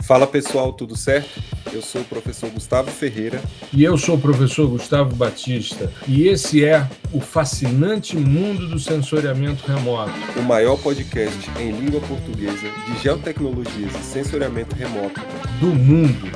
Fala pessoal, tudo certo? Eu sou o professor Gustavo Ferreira. E eu sou o professor Gustavo Batista. E esse é o fascinante mundo do sensoriamento remoto. O maior podcast em língua portuguesa de geotecnologias e sensoriamento remoto do mundo.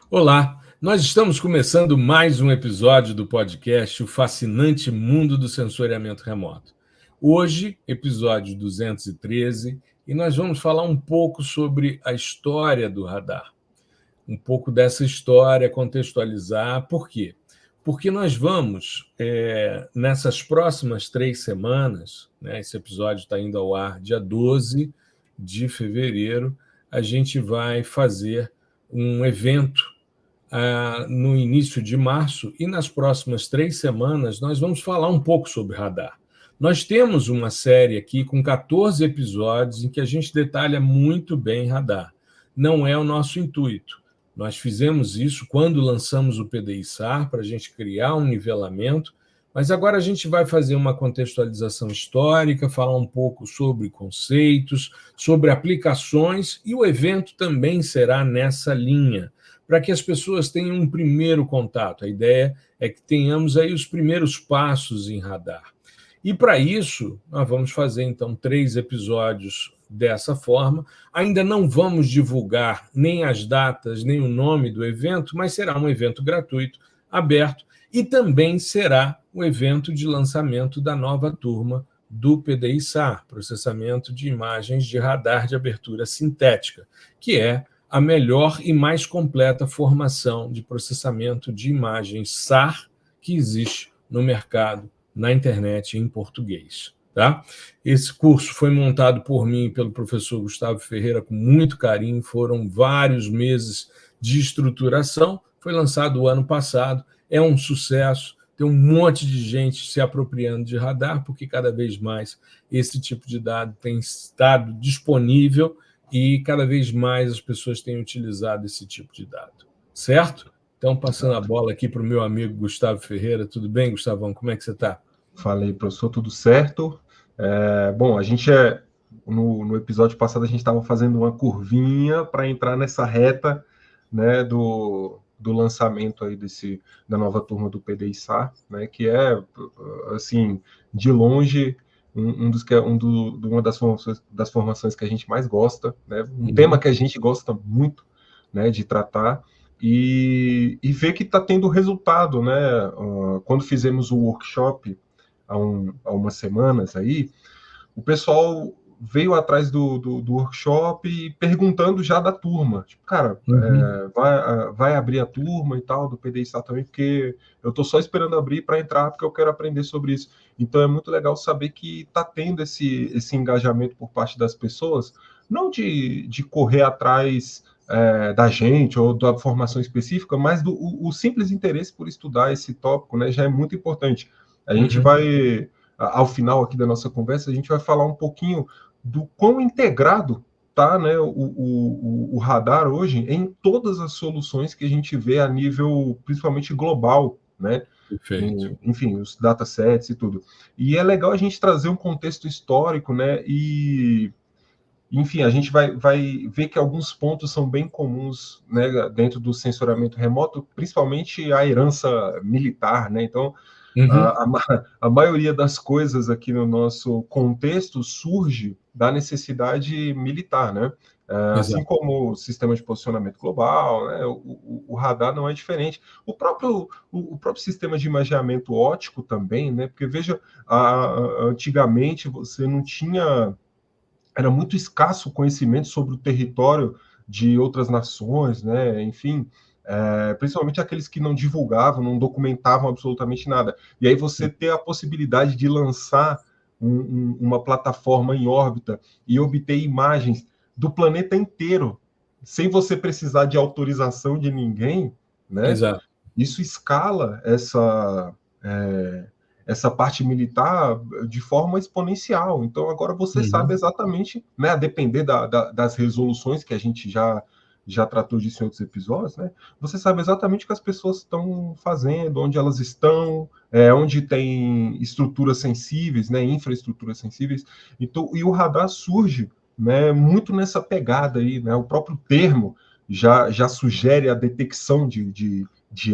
Olá, nós estamos começando mais um episódio do podcast O Fascinante Mundo do Sensoriamento Remoto. Hoje, episódio 213, e nós vamos falar um pouco sobre a história do radar. Um pouco dessa história, contextualizar. Por quê? Porque nós vamos, nessas próximas 3 semanas, né, esse episódio está indo ao ar dia 12 de fevereiro, a gente vai fazer um evento no início de março, e nas próximas 3 semanas nós vamos falar um pouco sobre radar. Nós temos uma série aqui com 14 episódios em que a gente detalha muito bem radar. Não é o nosso intuito. Nós fizemos isso quando lançamos o PDI-SAR, para a gente criar um nivelamento, mas agora a gente vai fazer uma contextualização histórica, falar um pouco sobre conceitos, sobre aplicações, e o evento também será nessa linha, para que as pessoas tenham um primeiro contato. A ideia é que tenhamos aí os primeiros passos em radar. E para isso, nós vamos fazer, então, 3 episódios dessa forma. Ainda não vamos divulgar nem as datas, nem o nome do evento, mas será um evento gratuito, aberto, e também será o evento de lançamento da nova turma do PDI-SAR, Processamento de Imagens de Radar de Abertura Sintética, que é a melhor e mais completa formação de processamento de imagens SAR que existe no mercado, na internet, em português. Tá? Esse curso foi montado por mim e pelo professor Gustavo Ferreira com muito carinho, foram vários meses de estruturação, foi lançado o ano passado, é um sucesso, tem um monte de gente se apropriando de radar, porque cada vez mais esse tipo de dado tem estado disponível e cada vez mais as pessoas têm utilizado esse tipo de dado, certo? Então, passando a bola aqui para o meu amigo Gustavo Ferreira. Tudo bem, Gustavão? Como é que você está? Falei, professor, tudo certo. Bom, a gente no episódio passado a gente estava fazendo uma curvinha para entrar nessa reta, né, do lançamento aí da nova turma do PDI-SAR, né, que é, assim, de longe uma das formações que a gente mais gosta, né, um tema que a gente gosta muito, né, de tratar. E ver que está tendo resultado, né? Quando fizemos o workshop há umas semanas aí, o pessoal veio atrás do workshop e perguntando já da turma. Tipo, cara, vai abrir a turma e tal, do PDI-SAR também, porque eu estou só esperando abrir para entrar, porque eu quero aprender sobre isso. Então é muito legal saber que está tendo esse engajamento por parte das pessoas, não de correr atrás da gente ou da formação específica, mas o simples interesse por estudar esse tópico, né, já é muito importante. A gente vai, ao final aqui da nossa conversa, a gente vai falar um pouquinho do quão integrado está, né, o radar hoje em todas as soluções que a gente vê a nível, principalmente global, né? Perfeito. Enfim, os datasets e tudo. E é legal a gente trazer um contexto histórico, né? Enfim, a gente vai ver que alguns pontos são bem comuns, né, dentro do sensoriamento remoto, principalmente a herança militar, né? Então, a maioria das coisas aqui no nosso contexto surge da necessidade militar, né? Assim como o sistema de posicionamento global, né? O radar não é diferente. O próprio sistema de imageamento óptico também, né? Porque, veja, antigamente você não tinha... Era muito escasso o conhecimento sobre o território de outras nações, né? Enfim, principalmente aqueles que não divulgavam, não documentavam absolutamente nada. E aí você ter a possibilidade de lançar uma plataforma em órbita e obter imagens do planeta inteiro, sem você precisar de autorização de ninguém, né? Exato. Isso escala essa parte militar de forma exponencial. Então, agora você sabe exatamente, né, a depender das resoluções que a gente já tratou disso em outros episódios, né, você sabe exatamente o que as pessoas estão fazendo, onde elas estão, onde tem estruturas sensíveis, né, infraestruturas sensíveis. Então, e o radar surge né, muito nessa pegada aí, né? O próprio termo já sugere a detecção de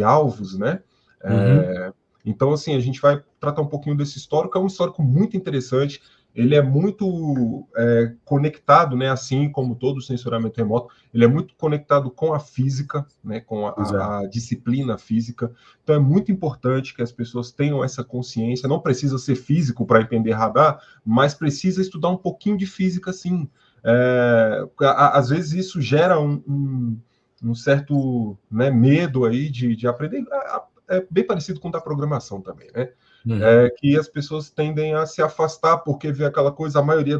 alvos, né? Então, assim, a gente vai tratar um pouquinho desse histórico, é um histórico muito interessante, ele é muito conectado, né, assim como todo o sensoramento remoto, ele é muito conectado com a física, né, com a disciplina física, então é muito importante que as pessoas tenham essa consciência, não precisa ser físico para entender radar, mas precisa estudar um pouquinho de física, sim. Às vezes isso gera um certo, né, medo aí de aprender, é bem parecido com o da programação também, né? Que as pessoas tendem a se afastar porque vê aquela coisa, a maioria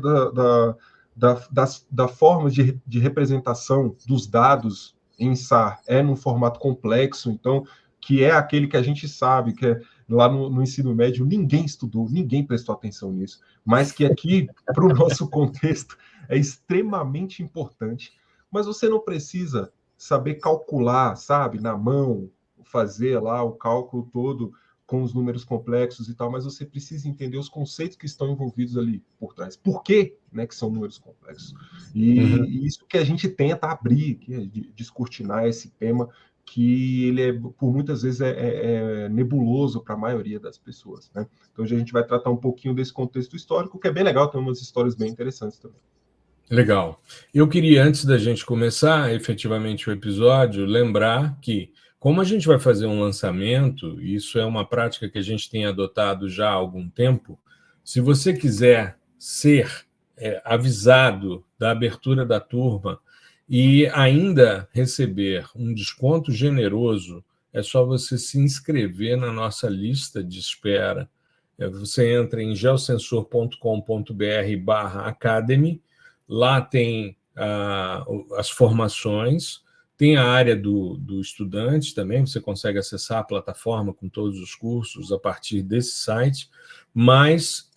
da forma de representação dos dados em SAR é num formato complexo, então, que é aquele que a gente sabe, que é lá no ensino médio, ninguém estudou, ninguém prestou atenção nisso, mas que aqui, para o nosso contexto, é extremamente importante. Mas você não precisa saber calcular, sabe, na mão, fazer lá o cálculo todo com os números complexos e tal, mas você precisa entender os conceitos que estão envolvidos ali por trás. Por que, né, que são números complexos? E isso que a gente tenta abrir, que é descortinar esse tema, que ele por muitas vezes é nebuloso para a maioria das pessoas, né? Então a gente vai tratar um pouquinho desse contexto histórico, que é bem legal, tem umas histórias bem interessantes também. Legal. Eu queria, antes da gente começar efetivamente o episódio, lembrar que, como a gente vai fazer um lançamento, isso é uma prática que a gente tem adotado já há algum tempo, se você quiser ser avisado da abertura da turma e ainda receber um desconto generoso, é só você se inscrever na nossa lista de espera. Você entra em geosensor.com.br/academy. Lá tem as formações, tem a área do estudante também, você consegue acessar a plataforma com todos os cursos a partir desse site, mas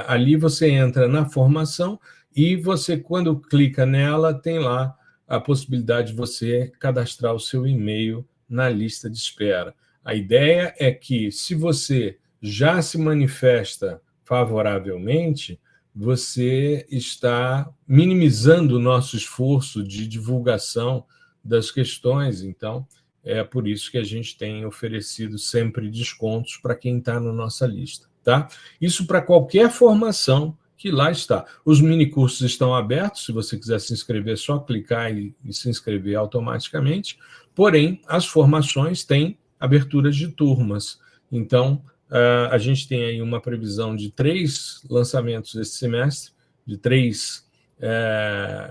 ali você entra na formação e você, quando clica nela, tem lá a possibilidade de você cadastrar o seu e-mail na lista de espera. A ideia é que, se você já se manifesta favoravelmente, você está minimizando o nosso esforço de divulgação das questões. Então, é por isso que a gente tem oferecido sempre descontos para quem está na nossa lista, tá? Isso para qualquer formação que lá está. Os minicursos estão abertos, se você quiser se inscrever, é só clicar e se inscrever automaticamente, porém, as formações têm aberturas de turmas. Então, a gente tem aí uma previsão de 3 lançamentos esse semestre, de 3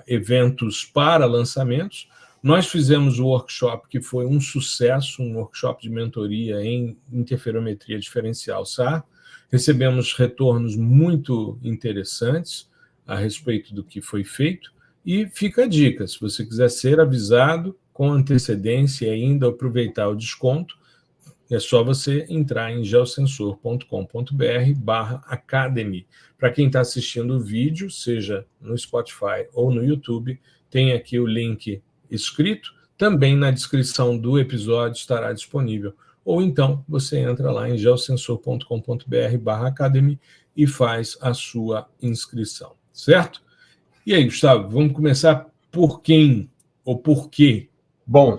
eventos para lançamentos. Nós fizemos o workshop, que foi um sucesso, um workshop de mentoria em interferometria diferencial SAR. Recebemos retornos muito interessantes a respeito do que foi feito. E fica a dica, se você quiser ser avisado com antecedência e ainda aproveitar o desconto, é só você entrar em geosensor.com.br/academy. Para quem está assistindo o vídeo, seja no Spotify ou no YouTube, tem aqui o link escrito. Também na descrição do episódio estará disponível. Ou então você entra lá em geosensor.com.br/academy e faz a sua inscrição, certo? E aí, Gustavo, vamos começar por quem ou por quê? Bom,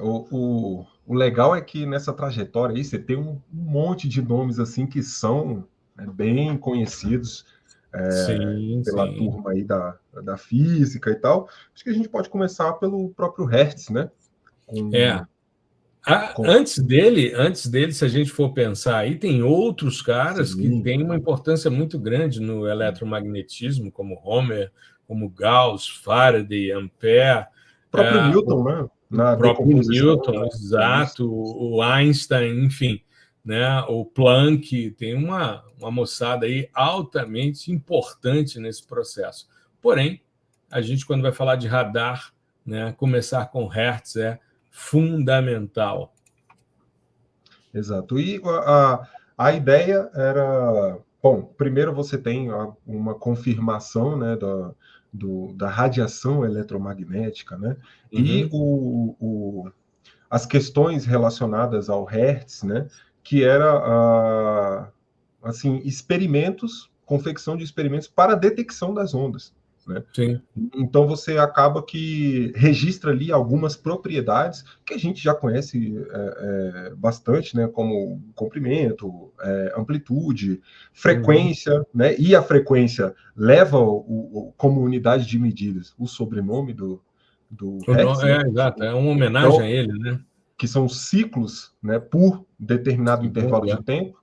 o legal é que nessa trajetória aí você tem um monte de nomes assim que são bem conhecidos pela turma aí da física e tal. Acho que a gente pode começar pelo próprio Hertz, né? Antes dele, se a gente for pensar aí, tem outros caras que têm uma importância muito grande no eletromagnetismo, como Homer, como Gauss, Faraday, Ampere. O próprio Newton, né? O próprio Newton, exato, o Einstein, enfim, né? O Planck, tem uma moçada aí altamente importante nesse processo. Porém, a gente, quando vai falar de radar, né, começar com Hertz é fundamental. Exato. E a ideia era... Bom, primeiro você tem uma confirmação, né, da radiação eletromagnética, né? E as questões relacionadas ao Hertz, né? Que era, assim, experimentos, confecção de experimentos para detecção das ondas, né? Sim. Então você acaba que registra ali algumas propriedades que a gente já conhece bastante, né? Como comprimento, amplitude, frequência, né? E a frequência leva como unidade de medidas o sobrenome do Hertz, né? Exato, é uma homenagem Então, a ele, né? que são ciclos, né, por determinado intervalo de tempo,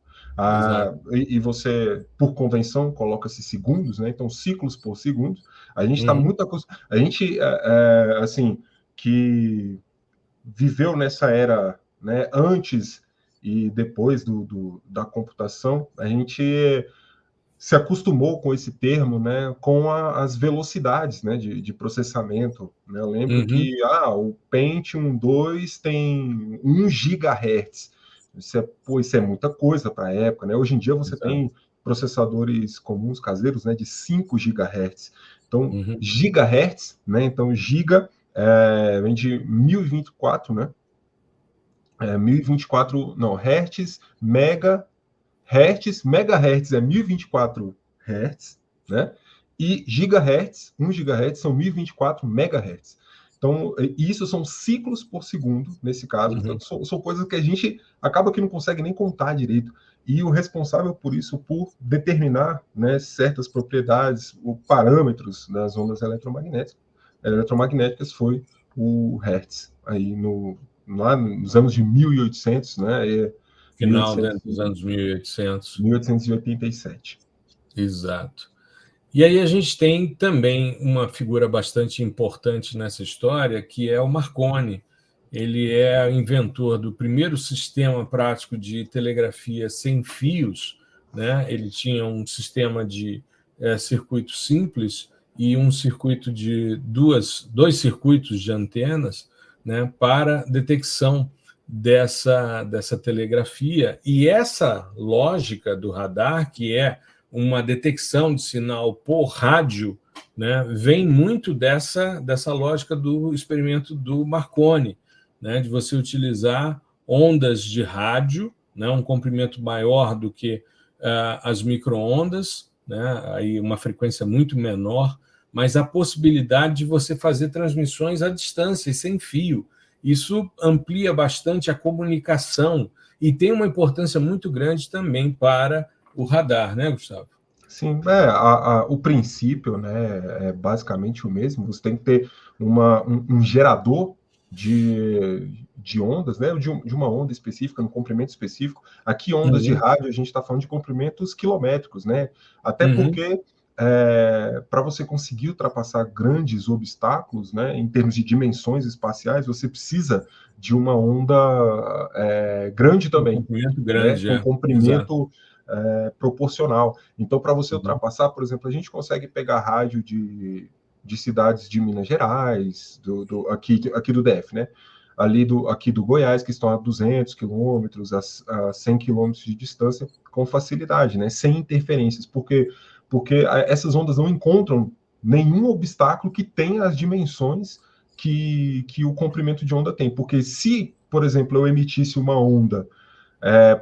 e você, por convenção, coloca-se segundos, né, então ciclos por segundos. A gente está muito acostumado, a gente, assim, que viveu nessa era, né, antes e depois da computação, a gente se acostumou com esse termo, né, com as velocidades, né, de processamento, né? Eu lembro que o Pentium 2 tem 1 GHz. Isso é muita coisa para a época, né? Hoje em dia você tem processadores comuns caseiros, né, de 5 GHz. Então, gigahertz, né? Então, giga vem de 1024, né? 1024, não, hertz, megahertz é 1024 Hz, né? E gigahertz, 1 GHz são 1024 megahertz. Então, isso são ciclos por segundo, nesse caso. Então, são coisas que a gente acaba que não consegue nem contar direito. E o responsável por isso, por determinar, né, certas propriedades, ou parâmetros das ondas eletromagnéticas, foi o Hertz, aí lá nos anos de 1800, né? Final dos anos 1800. 1887. Exato. E aí a gente tem também uma figura bastante importante nessa história, que é o Marconi. Ele é inventor do primeiro sistema prático de telegrafia sem fios, né? Ele tinha um sistema de circuito simples e um circuito de dois circuitos de antenas, né, para detecção dessa telegrafia. E essa lógica do radar, que é uma detecção de sinal por rádio, né, vem muito dessa lógica do experimento do Marconi, né, de você utilizar ondas de rádio, né, um comprimento maior do que as microondas, né, aí uma frequência muito menor, mas a possibilidade de você fazer transmissões à distância e sem fio. Isso amplia bastante a comunicação e tem uma importância muito grande também para o radar, né, Gustavo? Sim, o princípio, né, é basicamente o mesmo. Você tem que ter um gerador de ondas, né, de uma onda específica, um comprimento específico. Aqui, ondas de rádio, a gente está falando de comprimentos quilométricos, né? Até porque, para você conseguir ultrapassar grandes obstáculos, né, em termos de dimensões espaciais, você precisa de uma onda grande também. Um comprimento né, grande, com comprimento proporcional. Então, para você ultrapassar, por exemplo, a gente consegue pegar rádio de cidades de Minas Gerais, aqui do DF, né? Aqui do Goiás, que estão a 200 quilômetros, a 100 quilômetros de distância, com facilidade, né? Sem interferências, porque essas ondas não encontram nenhum obstáculo que tenha as dimensões que o comprimento de onda tem. Porque se, por exemplo, eu emitisse uma onda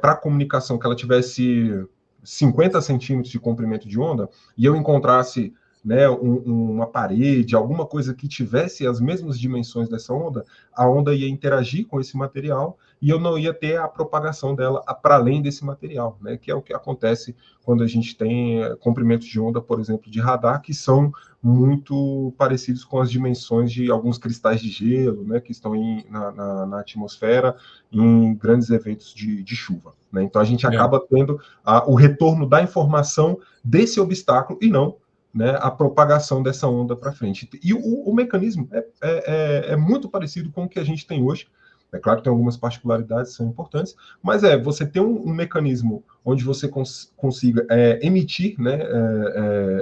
para a comunicação que ela tivesse 50 centímetros de comprimento de onda, e eu encontrasse, né, uma parede, alguma coisa que tivesse as mesmas dimensões dessa onda, a onda ia interagir com esse material e eu não ia ter a propagação dela para além desse material, né, que é o que acontece quando a gente tem comprimentos de onda, por exemplo, de radar, que são muito parecidos com as dimensões de alguns cristais de gelo, né, que estão na atmosfera em grandes eventos de chuva, né? Então a gente acaba tendo o retorno da informação desse obstáculo e não, né, a propagação dessa onda para frente. E o mecanismo é muito parecido com o que a gente tem hoje. É claro que tem algumas particularidades que são importantes, mas você tem um mecanismo onde você consiga emitir, né,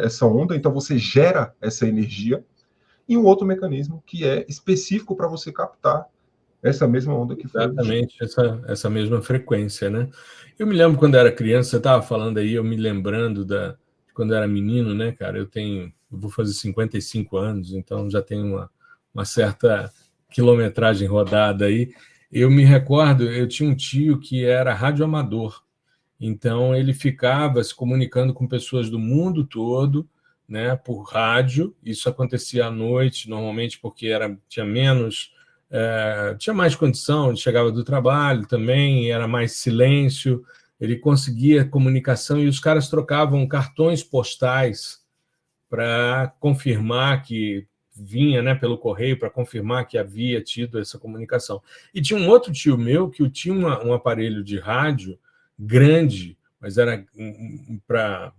essa onda, então você gera essa energia, e um outro mecanismo que é específico para você captar essa mesma onda que foi. Exatamente, essa mesma frequência, né? Eu me lembro quando era criança, você estava falando aí, eu me lembrando de quando eu era menino, né, cara? Eu vou fazer 55 anos, então já tenho uma certa quilometragem rodada aí. Eu me recordo, eu tinha um tio que era radioamador, então ele ficava se comunicando com pessoas do mundo todo, né, por rádio. Isso acontecia à noite, normalmente porque tinha mais condição, ele chegava do trabalho também, era mais silêncio, ele conseguia comunicação e os caras trocavam cartões postais para confirmar que vinha, né, pelo correio, para confirmar que havia tido essa comunicação. E tinha um outro tio meu que tinha um aparelho de rádio grande, mas era para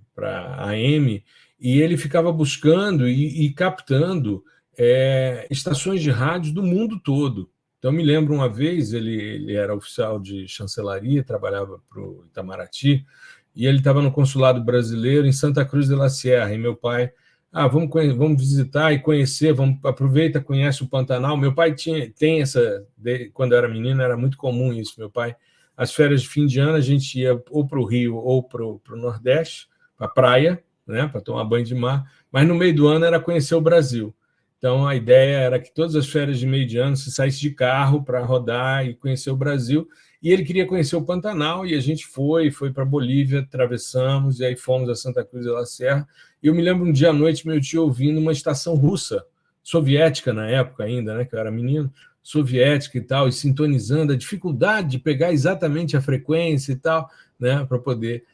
AM, e ele ficava buscando e captando estações de rádio do mundo todo. Então, eu me lembro uma vez, ele era oficial de chancelaria, trabalhava para o Itamaraty, e ele estava no consulado brasileiro em Santa Cruz de la Sierra, e meu pai, vamos visitar e conhecer, aproveita, conhece o Pantanal. Meu pai quando eu era menino, era muito comum isso, meu pai, as férias de fim de ano, a gente ia ou para o Rio ou para o Nordeste, para a praia, né, para tomar banho de mar, mas no meio do ano era conhecer o Brasil. Então, a ideia era que todas as férias de meio de ano se saísse de carro para rodar e conhecer o Brasil. E ele queria conhecer o Pantanal, e a gente foi para a Bolívia, atravessamos, e aí fomos a Santa Cruz de la Sierra. E eu me lembro um dia à noite, meu tio ouvindo uma estação russa, soviética na época ainda, né, que eu era menino, soviética e tal, e sintonizando, a dificuldade de pegar exatamente a frequência e tal, né, para poder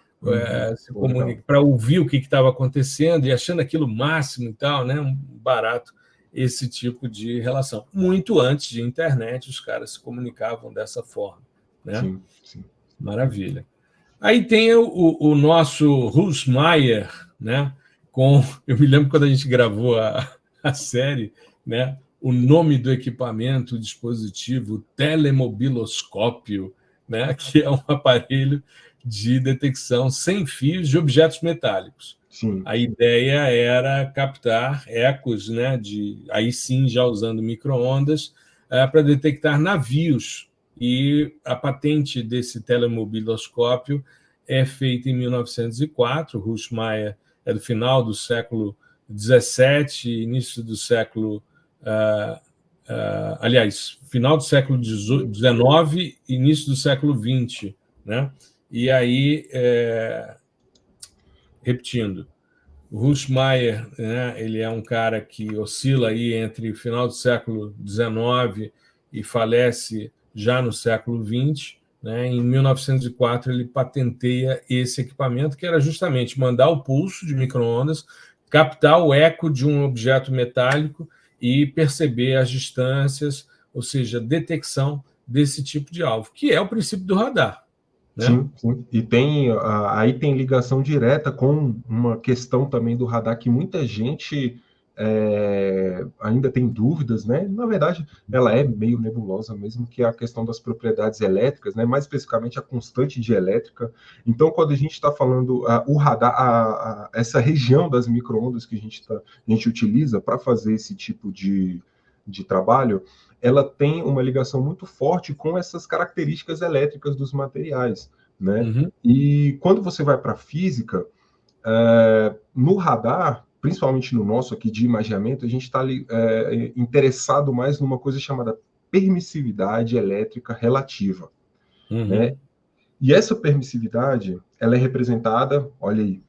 se comunicar, para ouvir o que estava acontecendo, e achando aquilo máximo e tal, né, um barato esse tipo de relação. Muito antes de internet, os caras se comunicavam dessa forma, né? Sim, sim. Maravilha. Aí tem o nosso Husmeier, né? Eu me lembro quando a gente gravou a série, né? O nome do equipamento, o dispositivo, o telemobiloscópio, né? Que é um aparelho de detecção sem fios de objetos metálicos. Sim. A ideia era captar ecos, né? Aí sim, já usando micro-ondas, para detectar navios. E a patente desse telemobiloscópio é feita em 1904. Husmeier é do final do século XVII, início do século... aliás, final do século XIX, início do século XX, né? E aí, repetindo, o Husmeier, né, ele é um cara que oscila aí entre o final do século XIX e falece já no século XX. Né? Em 1904, ele patenteia esse equipamento, que era justamente mandar o pulso de micro-ondas, captar o eco de um objeto metálico e perceber as distâncias, ou seja, detecção desse tipo de alvo, que é o princípio do radar. Né? Sim, sim. E aí tem ligação direta com uma questão também do radar que muita gente ainda tem dúvidas, né? Na verdade, ela é meio nebulosa mesmo, que é a questão das propriedades elétricas, né? Mais especificamente a constante de elétrica. Então, quando a gente está falando o radar, essa região das micro-ondas que a gente utiliza para fazer esse tipo de trabalho, ela tem uma ligação muito forte com essas características elétricas dos materiais, né? Uhum. E quando você vai para a física, no radar, principalmente no nosso aqui de imageamento, a gente está interessado mais numa coisa chamada permissividade elétrica relativa, né? E essa permissividade, ela é representada, olha aí,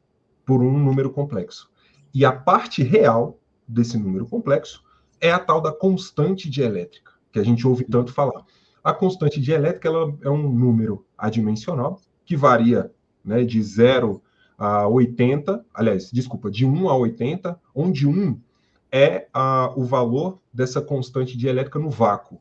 por um número complexo. E a parte real desse número complexo é a tal da constante dielétrica, que a gente ouve tanto falar. A constante dielétrica ela é um número adimensional que varia, né, de 0 a 80, aliás, desculpa, de 1 a 80, onde 1 é o valor dessa constante dielétrica no vácuo.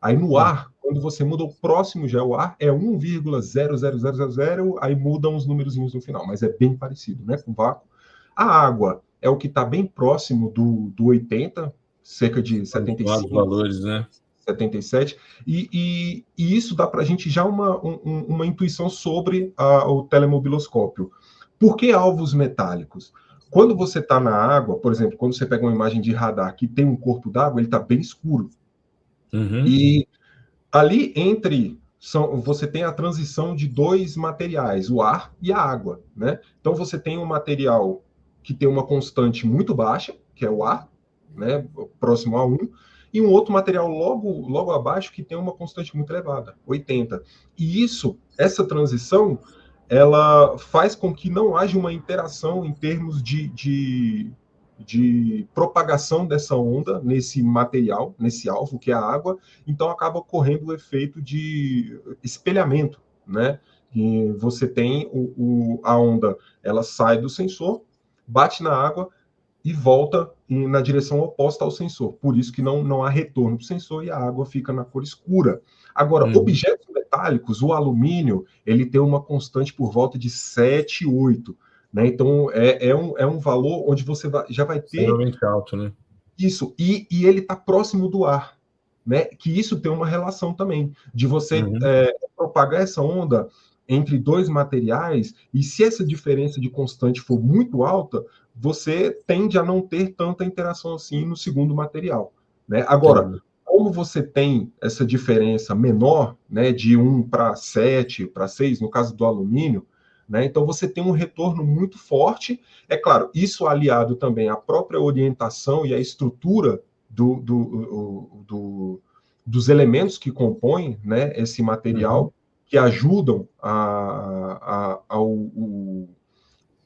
Aí no ar, quando você muda o próximo já o ar, é 1,00000, aí mudam os númerozinhos no final, mas é bem parecido, né, com o vácuo. A água é o que está bem próximo do 80, cerca de 75, valores, né? 77, e isso dá para a gente já uma intuição sobre o telemobiloscópio. Por que alvos metálicos? Quando você está na água, por exemplo, quando você pega uma imagem de radar que tem um corpo d'água, ele está bem escuro. Uhum. E ali você tem a transição de dois materiais, o ar e a água, né? Então você tem um material que tem uma constante muito baixa, que é o ar, né, próximo a 1, e um outro material logo abaixo que tem uma constante muito elevada, 80. E essa transição, ela faz com que não haja uma interação em termos de de propagação dessa onda nesse material, nesse alvo, que é a água, então acaba ocorrendo o efeito de espelhamento, né? E você tem a onda, ela sai do sensor, bate na água e volta na direção oposta ao sensor. Por isso que não há retorno do sensor e a água fica na cor escura. Agora, objetos metálicos, o alumínio, ele tem uma constante por volta de 7, 8. Né? Então, é um valor onde você já vai ter... Extremamente alto, né? Isso, e ele está próximo do ar. Né? Que isso tem uma relação também, de você propagar essa onda entre dois materiais, e se essa diferença de constante for muito alta, você tende a não ter tanta interação assim no segundo material. Né? Agora, como você tem essa diferença menor, né, de 1 para 7, para 6, no caso do alumínio, né, então você tem um retorno muito forte. É claro, isso aliado também à própria orientação e à estrutura dos elementos que compõem, né, esse material, que ajudam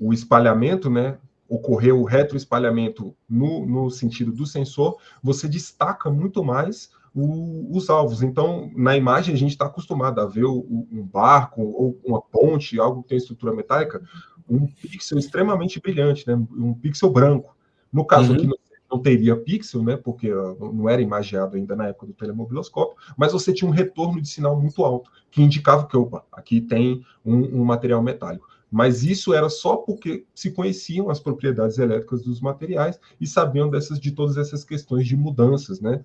o espalhamento, né, ocorrer o retroespalhamento no sentido do sensor, você destaca muito mais os alvos. Então, na imagem, a gente está acostumado a ver um barco ou uma ponte, algo que tem estrutura metálica, um pixel extremamente brilhante, né, um pixel branco. No caso aqui, não teria pixel, né, porque não era imagiado ainda na época do telemobiloscópio, mas você tinha um retorno de sinal muito alto, que indicava que, opa, aqui tem um material metálico. Mas isso era só porque se conheciam as propriedades elétricas dos materiais e sabiam de todas essas questões de mudanças, né,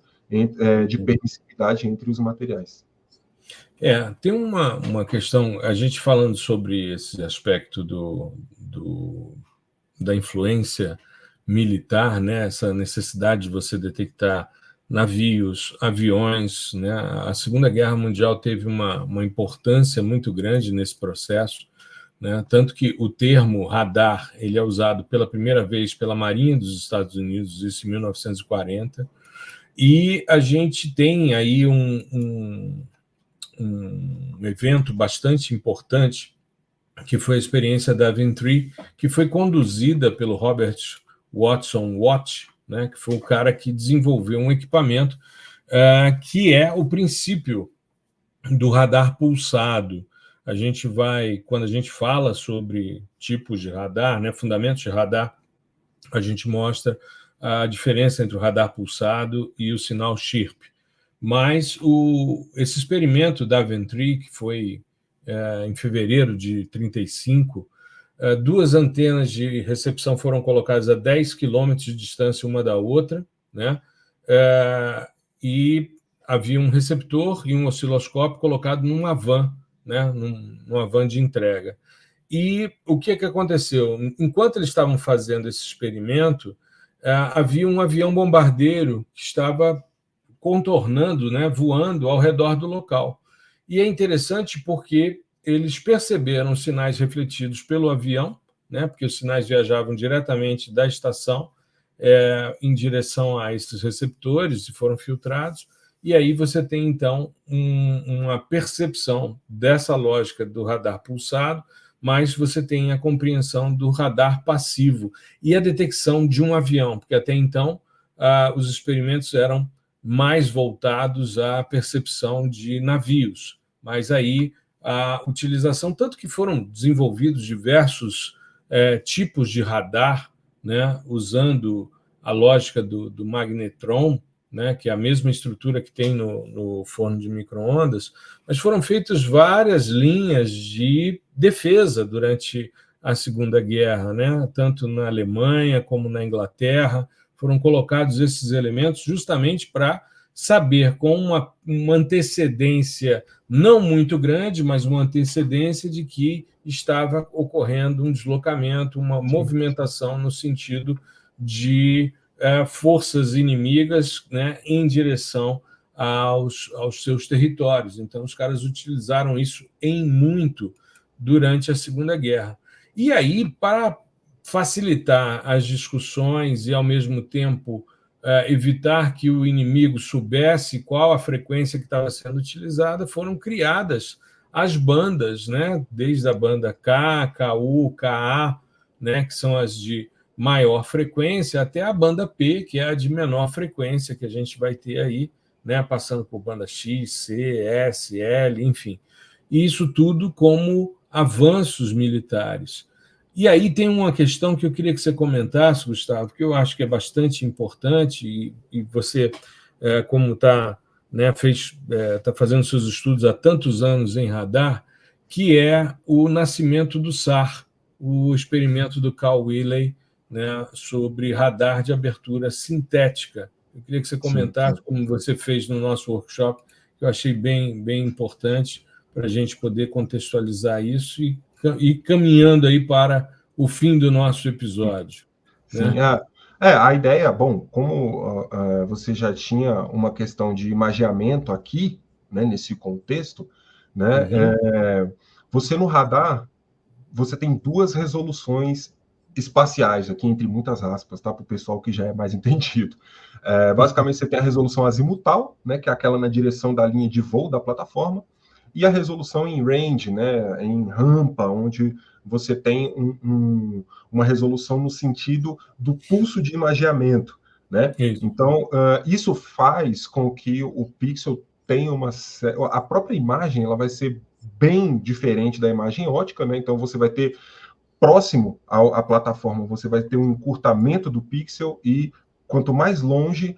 de permissividade entre os materiais. Tem uma questão, a gente falando sobre esse aspecto da influência militar, né, essa necessidade de você detectar navios, aviões, né? A Segunda Guerra Mundial teve uma importância muito grande nesse processo, né? Tanto que o termo radar ele é usado pela primeira vez pela Marinha dos Estados Unidos, isso em 1940, e a gente tem aí um evento bastante importante, que foi a experiência da Venturi, que foi conduzida pelo Robert Watson Watt, né, que foi o cara que desenvolveu um equipamento que é o princípio do radar pulsado. A gente quando a gente fala sobre tipos de radar, né, fundamentos de radar, a gente mostra a diferença entre o radar pulsado e o sinal chirp. Mas esse experimento da Venturi, que foi em fevereiro de 1935, 2 antenas de recepção foram colocadas a 10 quilômetros de distância uma da outra, né? E havia um receptor e um osciloscópio colocado numa van, né? Numa van de entrega. E o que aconteceu? Enquanto eles estavam fazendo esse experimento, havia um avião bombardeiro que estava contornando, né, voando ao redor do local. E é interessante porque eles perceberam os sinais refletidos pelo avião, né, porque os sinais viajavam diretamente da estação em direção a esses receptores e foram filtrados, e aí você tem, então, uma percepção dessa lógica do radar pulsado, mas você tem a compreensão do radar passivo e a detecção de um avião, porque até então os experimentos eram mais voltados à percepção de navios, mas aí a utilização, tanto que foram desenvolvidos diversos tipos de radar, né, usando a lógica do magnetron, né, que é a mesma estrutura que tem no forno de micro-ondas, mas foram feitas várias linhas de defesa durante a Segunda Guerra, né, tanto na Alemanha como na Inglaterra, foram colocados esses elementos justamente para saber com uma antecedência não muito grande, mas uma antecedência de que estava ocorrendo um deslocamento, uma movimentação no sentido de forças inimigas, né, em direção aos seus territórios. Então, os caras utilizaram isso em muito durante a Segunda Guerra. E aí, para facilitar as discussões e, ao mesmo tempo, evitar que o inimigo soubesse qual a frequência que estava sendo utilizada, foram criadas as bandas, né, desde a banda K, KU, KA, né, que são as de maior frequência até a banda P, que é a de menor frequência que a gente vai ter aí, né, passando por banda X, C, S, L, enfim. E isso tudo como avanços militares. E aí tem uma questão que eu queria que você comentasse, Gustavo, que eu acho que é bastante importante, e você, como está, né, tá fazendo seus estudos há tantos anos em radar, que é o nascimento do SAR, o experimento do Carl Willey, né, sobre radar de abertura sintética. Eu queria que você comentasse, como você fez no nosso workshop, que eu achei bem importante para a gente poder contextualizar isso e ir caminhando aí para o fim do nosso episódio. Sim, né? a ideia, bom, como você já tinha uma questão de imageamento aqui, né, nesse contexto, né, você no radar, você tem duas resoluções espaciais, aqui entre muitas aspas, tá, para o pessoal que já é mais entendido. Basicamente, você tem a resolução azimutal, né, que é aquela na direção da linha de voo da plataforma, e a resolução em range, né, em rampa, onde você tem uma resolução no sentido do pulso de imageamento, né? Isso. Então, isso faz com que o pixel tenha a própria imagem, ela vai ser bem diferente da imagem ótica, né? Então, você vai ter próximo à plataforma, você vai ter um encurtamento do pixel e quanto mais longe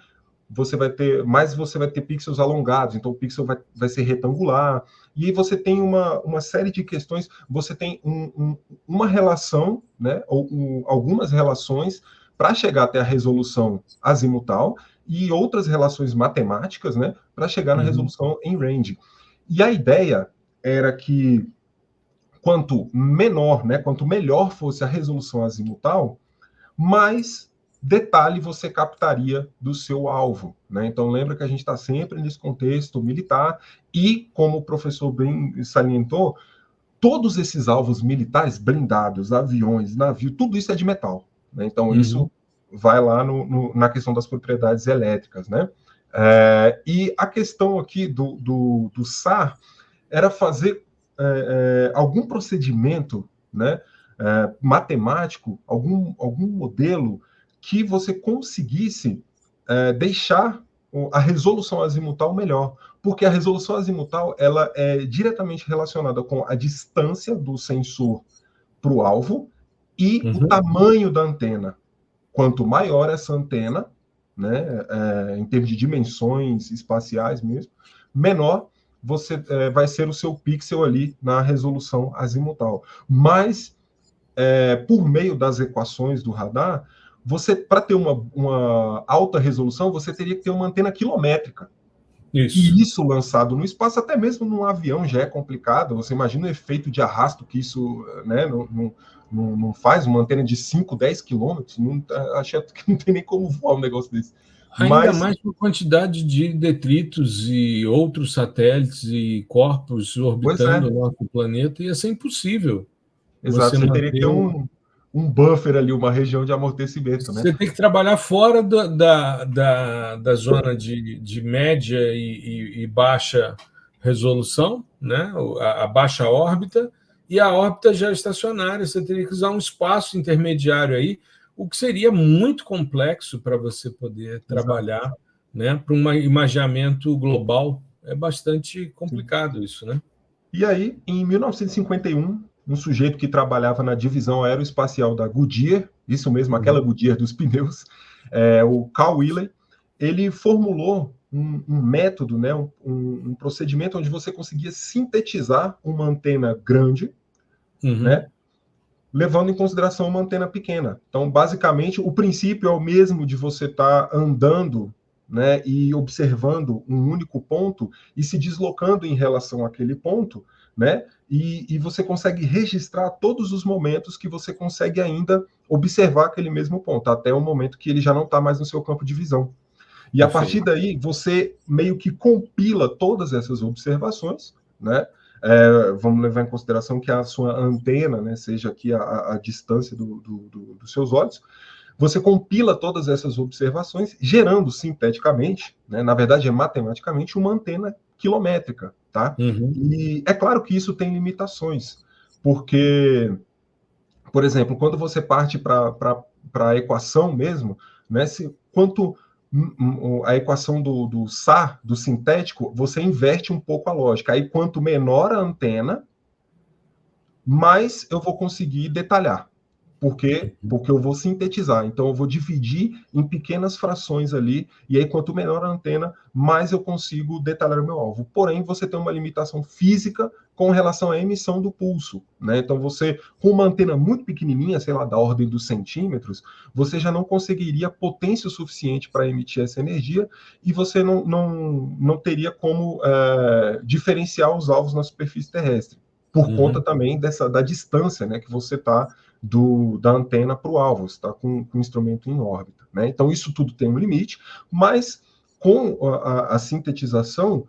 mais você vai ter pixels alongados, então o pixel vai ser retangular, e aí você tem uma série de questões, você tem uma relação, né, ou algumas relações para chegar até a resolução azimutal, e outras relações matemáticas, né, para chegar na resolução em range. E a ideia era que quanto menor, né, quanto melhor fosse a resolução azimutal, mais detalhe você captaria do seu alvo, né? Então lembra que a gente está sempre nesse contexto militar e, como o professor bem salientou, todos esses alvos militares, blindados, aviões, navio, tudo isso é de metal, né? Então isso vai lá na questão das propriedades elétricas, né? E a questão aqui do SAR era fazer algum procedimento, né, matemático, algum modelo que você conseguisse deixar a resolução azimutal melhor, porque a resolução azimutal ela é diretamente relacionada com a distância do sensor para o alvo e o tamanho da antena. Quanto maior essa antena, né, em termos de dimensões espaciais mesmo, menor vai ser o seu pixel ali na resolução azimutal. Mas, por meio das equações do radar, para ter uma alta resolução, você teria que ter uma antena quilométrica. Isso. E isso lançado no espaço, até mesmo num avião, já é complicado. Você imagina o efeito de arrasto que isso, né, não faz, uma antena de 5, 10 quilômetros. Acho que não tem nem como voar um negócio desse. Ainda mais por quantidade de detritos e outros satélites e corpos orbitando o nosso planeta, ia ser impossível. Exato, você teria que ter um buffer ali, uma região de amortecimento, né? Você tem que trabalhar fora da zona de média e baixa resolução, né? A baixa órbita, e a órbita já estacionária. Você teria que usar um espaço intermediário aí, o que seria muito complexo para você poder trabalhar, né, para um imageamento global. É bastante complicado isso, né? E aí, em 1951, um sujeito que trabalhava na divisão aeroespacial da Goodyear, isso mesmo, aquela Goodyear dos pneus, o Carl Willey, ele formulou um método, né, um procedimento onde você conseguia sintetizar uma antena grande, né, levando em consideração uma antena pequena. Então, basicamente, o princípio é o mesmo de você estar andando, né, e observando um único ponto e se deslocando em relação àquele ponto, né, e você consegue registrar todos os momentos que você consegue ainda observar aquele mesmo ponto, até o momento que ele já não está mais no seu campo de visão. E a partir daí, você meio que compila todas essas observações, né? Vamos levar em consideração que a sua antena, né, seja aqui a distância dos seus olhos, você compila todas essas observações, gerando sinteticamente, né, na verdade é matematicamente, uma antena quilométrica, tá? E é claro que isso tem limitações, porque por exemplo, quando você parte para a equação mesmo, né, quanto a equação do SAR, do sintético, você inverte um pouco a lógica. Aí, quanto menor a antena, mais eu vou conseguir detalhar. Por quê? Porque eu vou sintetizar. Então, eu vou dividir em pequenas frações ali, e aí, quanto menor a antena, mais eu consigo detalhar o meu alvo. Porém, você tem uma limitação física com relação à emissão do pulso, né? Então, você, com uma antena muito pequenininha, sei lá, da ordem dos centímetros, você já não conseguiria potência suficiente para emitir essa energia, e você não teria como diferenciar os alvos na superfície terrestre, por conta também da distância, né, que você está da antena para o alvo, está com o instrumento em órbita, né? Então, isso tudo tem um limite, mas com a sintetização,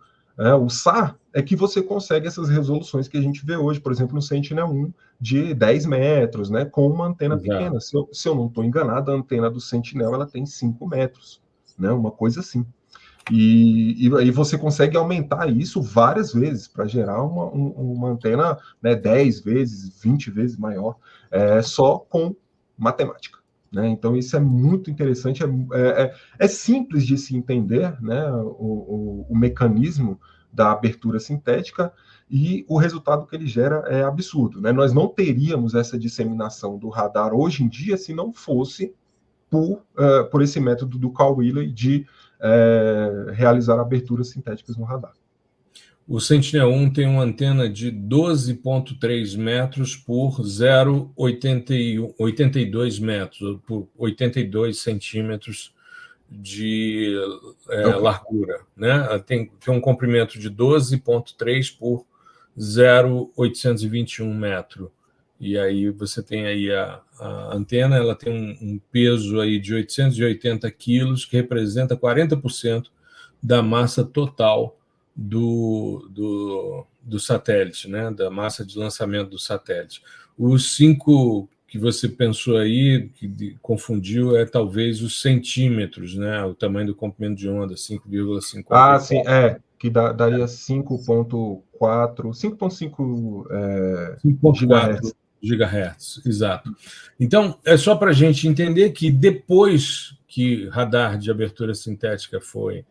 o SAR, é que você consegue essas resoluções que a gente vê hoje, por exemplo, no Sentinel-1, de 10 metros, né, com uma antena pequena. Se eu não estou enganado, a antena do Sentinel ela tem 5 metros, né, uma coisa assim. E aí você consegue aumentar isso várias vezes para gerar uma antena, né, 10 vezes, 20 vezes maior, só com matemática, né? Então isso é muito interessante, é simples de se entender, né, o mecanismo da abertura sintética, e o resultado que ele gera é absurdo, né? Nós não teríamos essa disseminação do radar hoje em dia se não fosse por esse método do Carl Willey de realizar aberturas sintéticas no radar. O Sentinel-1 tem uma antena de 12,3 metros por 0,82 metros, por 82 centímetros de largura, né? Tem um comprimento de 12,3 por 0,821 metro. E aí você tem aí a antena, ela tem um peso aí de 880 quilos, que representa 40% da massa total do satélite, né? Da massa de lançamento do satélite. Os 5 que você pensou aí, que confundiu, talvez os centímetros, né? O tamanho do comprimento de onda, 5,54. Ah, sim, que daria 5,4, 5,5 gigahertz, exato. Então, é só para a gente entender que depois que radar de abertura sintética foi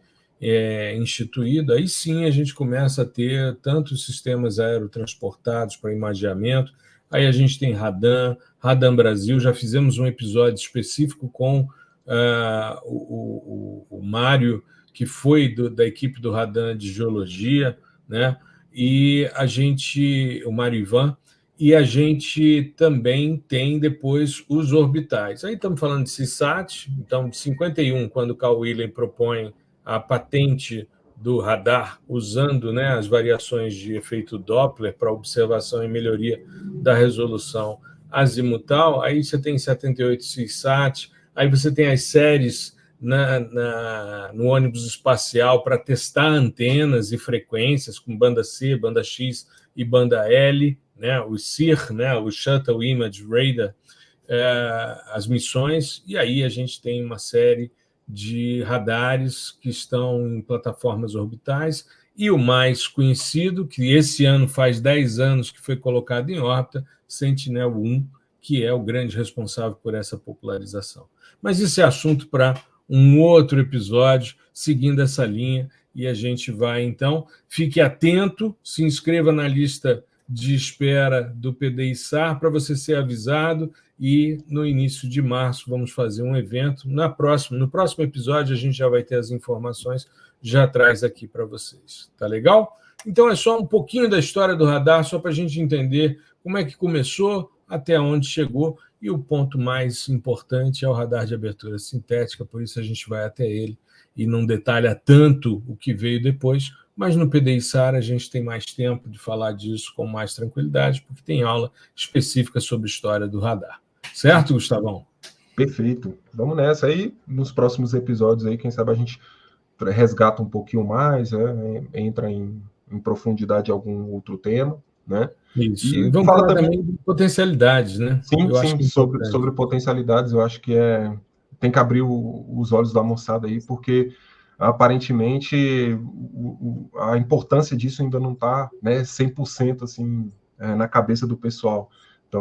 instituído, aí sim a gente começa a ter tantos sistemas aerotransportados para imageamento. Aí a gente tem Radan Brasil, já fizemos um episódio específico com o Mário, que foi da equipe do Radan de Geologia, né? E o Mário Ivan, e a gente também tem depois os orbitais. Aí estamos falando de CISAT, então de 51, quando o Carl Willey propõe a patente do radar, usando, né, as variações de efeito Doppler para observação e melhoria da resolução azimutal. Aí você tem 78 CISAT, aí você tem as séries no ônibus espacial para testar antenas e frequências com banda C, banda X e banda L, né, o SIR, né, o Shuttle Image Radar, as missões, e aí a gente tem uma série de radares que estão em plataformas orbitais, e o mais conhecido, que esse ano faz 10 anos que foi colocado em órbita, Sentinel-1, que é o grande responsável por essa popularização. Mas isso é assunto para um outro episódio, seguindo essa linha, e a gente vai, então, fique atento, se inscreva na lista de espera do PDI-SAR para você ser avisado, e no início de março vamos fazer um evento. No próximo episódio a gente já vai ter as informações, já traz aqui para vocês. Tá legal? Então é só um pouquinho da história do radar, só para a gente entender como é que começou, até onde chegou, e o ponto mais importante é o radar de abertura sintética, por isso a gente vai até ele e não detalha tanto o que veio depois, mas no PDI-SAR a gente tem mais tempo de falar disso com mais tranquilidade, porque tem aula específica sobre história do radar. Certo, Gustavão? Perfeito. Vamos nessa aí. Nos próximos episódios aí, quem sabe a gente resgata um pouquinho mais, entra em profundidade em algum outro tema, né? Isso. E vamos falar também de potencialidades, né? Sim, sobre potencialidades, eu acho que tem que abrir os olhos da moçada aí, porque aparentemente a importância disso ainda não está, né, 100% assim, na cabeça do pessoal.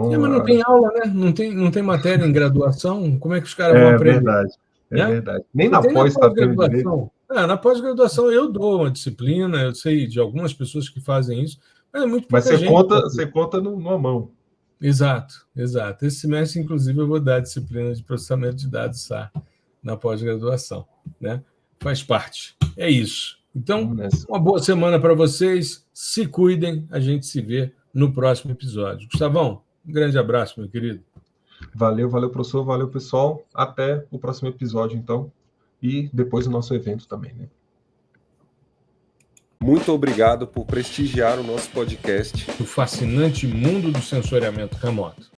Então, mas não tem aula, né? Não tem matéria em graduação. Como é que os caras vão aprender? Verdade, né? verdade. Nem na pós está tendo direito. Na pós-graduação eu dou uma disciplina, eu sei de algumas pessoas que fazem isso, mas é muito pouca gente. Você conta numa mão. Exato. Esse semestre, inclusive, eu vou dar a disciplina de processamento de dados SAR na pós-graduação, né? Faz parte. É isso. Então, uma boa semana para vocês. Se cuidem. A gente se vê no próximo episódio. Gustavão, um grande abraço, meu querido. Valeu, professor. Valeu, pessoal. Até o próximo episódio, então. E depois o nosso evento também, né? Muito obrigado por prestigiar o nosso podcast. O fascinante mundo do sensoriamento remoto.